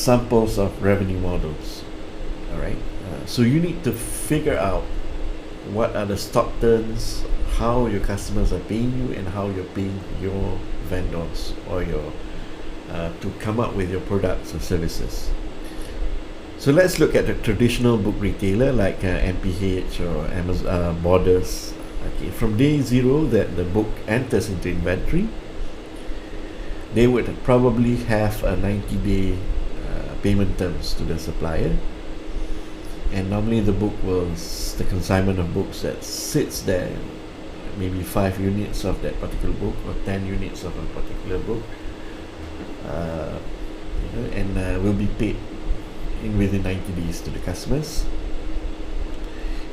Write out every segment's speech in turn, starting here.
samples of revenue models. All right, so you need to figure out what are the stock turns, how your customers are paying you, and how you're paying your vendors or your to come up with your products or services. So let's look at the traditional book retailer like MPH or Amazon, Borders. Okay, from day zero that the book enters into inventory, they would probably have a 90-day payment terms to the supplier, and normally the consignment of books that sits there, maybe 5 units of that particular book or 10 units of a particular book, and will be paid within 90 days to the customers.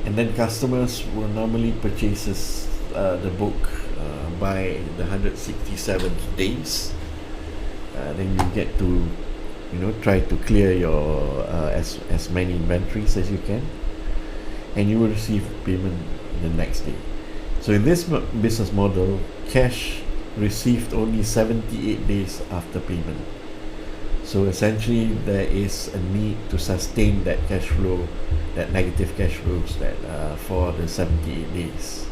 And then customers will normally purchases the book by the 167th days. Then you get to try to clear your as many inventories as you can, and you will receive payment the next day. So in this business model, cash received only 78 days after payment. So essentially there is a need to sustain that cash flow, that negative cash flows that for the 78 days.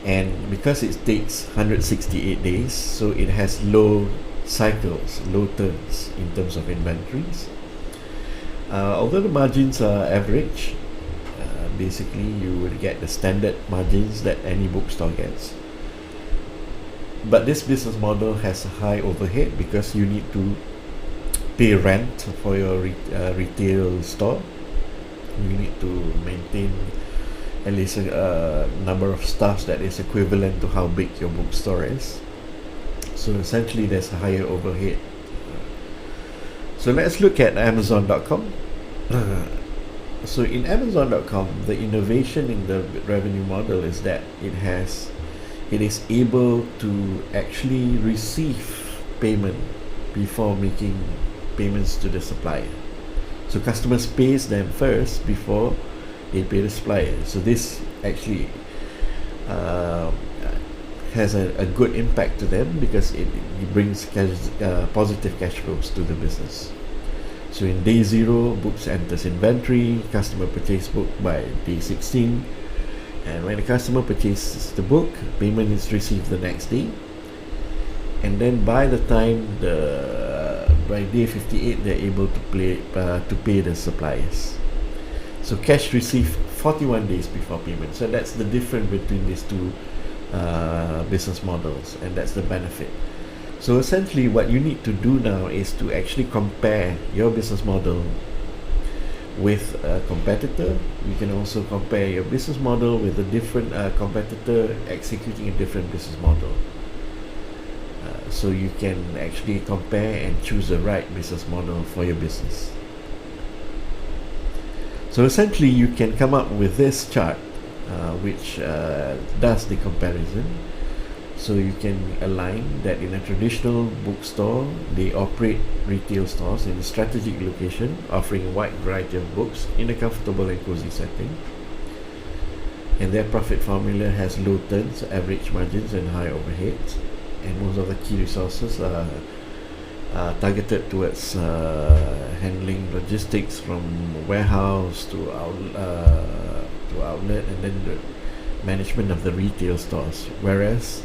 And because it takes 168 days, so it has low cycles, low turns in terms of inventories. Although the margins are average, basically you will get the standard margins that any bookstore gets. But this business model has a high overhead because you need to pay rent for your retail store. You need to maintain at least a number of staffs that is equivalent to how big your bookstore is. So essentially there's a higher overhead. So let's look at Amazon.com. So in Amazon.com, the innovation in the revenue model is that it is able to actually receive payment before making payments to the supplier. So customers pays them first before they pay the supplier. So this actually has a good impact to them because it brings positive cash flows to the business. So in day zero, books enters inventory, customer purchase book by day 16, and when the customer purchases the book, payment is received the next day. And then by the time by day 58, they're able to pay the suppliers. So cash received 41 days before payment. So that's the difference between these two business models, and that's the benefit. So essentially what you need to do now is to actually compare your business model with a competitor. You can also compare your business model with a different competitor executing a different business model. So you can actually compare and choose the right business model for your business. So essentially you can come up with this chart which does the comparison. So you can align that in a traditional bookstore, they operate retail stores in a strategic location, offering a wide variety of books in a comfortable and cozy setting. And their profit formula has low turns, average margins, and high overheads. And most of the key resources are targeted towards handling logistics from warehouse to outlet, and then the management of the retail stores. Whereas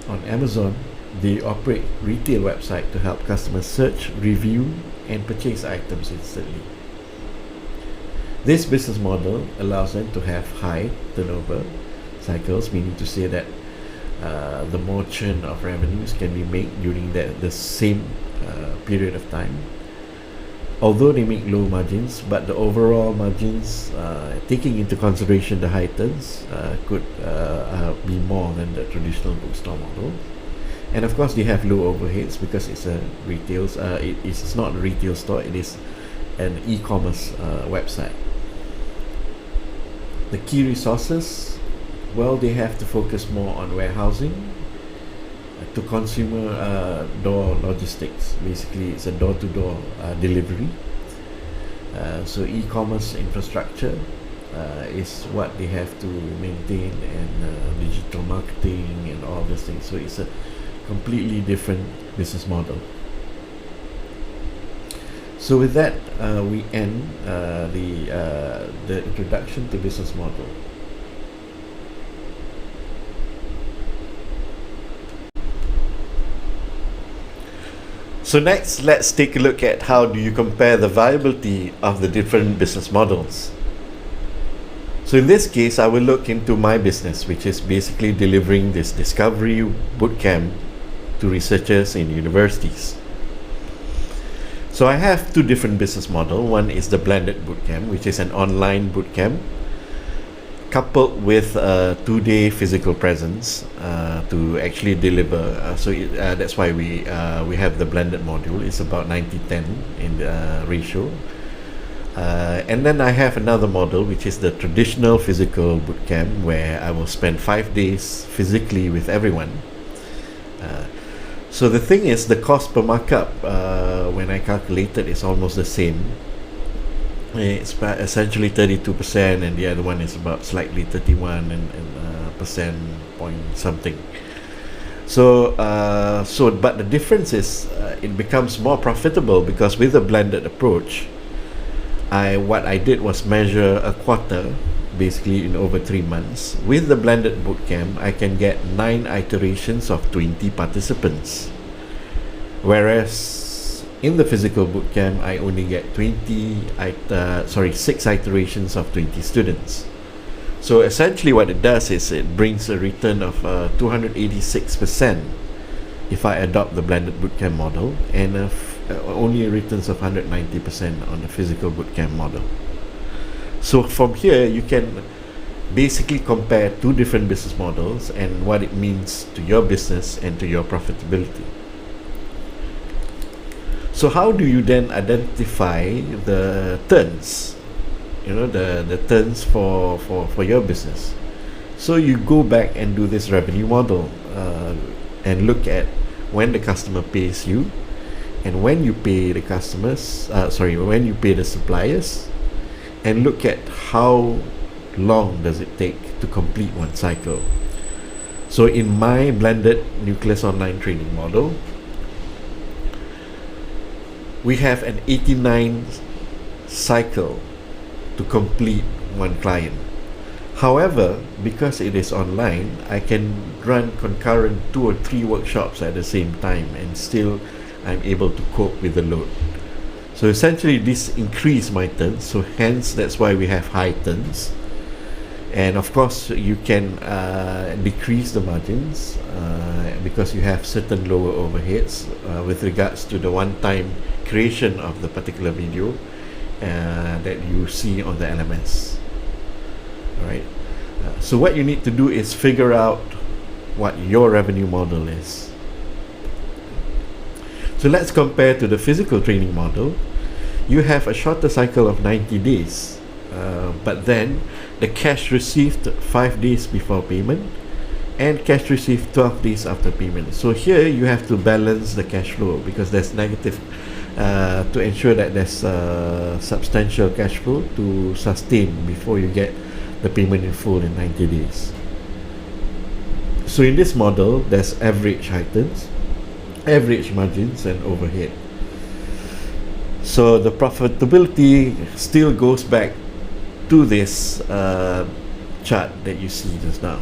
on Amazon, they operate retail website to help customers search, review, and purchase items instantly. This business model allows them to have high turnover cycles, meaning to say that the more churn of revenues can be made during the same period of time. Although they make low margins, but the overall margins, taking into consideration the high turns, could be more than the traditional bookstore model. And of course, they have low overheads because it's a retail. It's not a retail store; it is an e-commerce website. The key resources, well, they have to focus more on warehousing to consumer door logistics. Basically, it's a door-to-door delivery. So e-commerce infrastructure is what they have to maintain, and digital marketing and all these things. So it's a completely different business model. So with that, we end the introduction to business model. So next, let's take a look at how do you compare the viability of the different business models. So in this case, I will look into my business, which is basically delivering this discovery bootcamp to researchers in universities. So I have two different business models. One is the blended bootcamp, which is an online bootcamp coupled with a 2-day physical presence to actually deliver. That's why we have the blended module. It's about 90-10 in the ratio. And then I have another model, which is the traditional physical bootcamp, where I will spend 5 days physically with everyone. So the thing is, the cost per markup, when I calculated, is almost the same. It's essentially 32%, and the other one is about slightly 31 and percent point something. So but the difference is it becomes more profitable, because with a blended approach, what I did was measure a quarter, basically in over 3 months. With the blended bootcamp, I can get 9 iterations of 20 participants, whereas in the physical bootcamp, I only get 6 iterations of 20 students. So essentially what it does is it brings a return of 286% if I adopt the blended bootcamp model, and only returns of 190% on the physical bootcamp model. So from here, you can basically compare two different business models and what it means to your business and to your profitability. So how do you then identify the turns, the turns for your business? So you go back and do this revenue model and look at when the customer pays you and when you pay the when you pay the suppliers, and look at how long does it take to complete one cycle. So in my blended nucleus online training model, we have an 89 cycle to complete one client. However, because it is online, I can run concurrent 2 or 3 workshops at the same time, and still I'm able to cope with the load. So essentially this increased my turns, so hence that's why we have high turns. And of course you can decrease the margins because you have certain lower overheads with regards to the one-time creation of the particular video that you see on the LMS. Alright, so what you need to do is figure out what your revenue model is. So let's compare to the physical training model. You have a shorter cycle of 90 days, but then the cash received 5 days before payment and cash received 12 days after payment. So here you have to balance the cash flow, because there's negative to ensure that there's substantial cash flow to sustain before you get the payment in full in 90 days. So in this model, there's average items, average margins, and overhead. So the profitability still goes back to this chart that you see just now.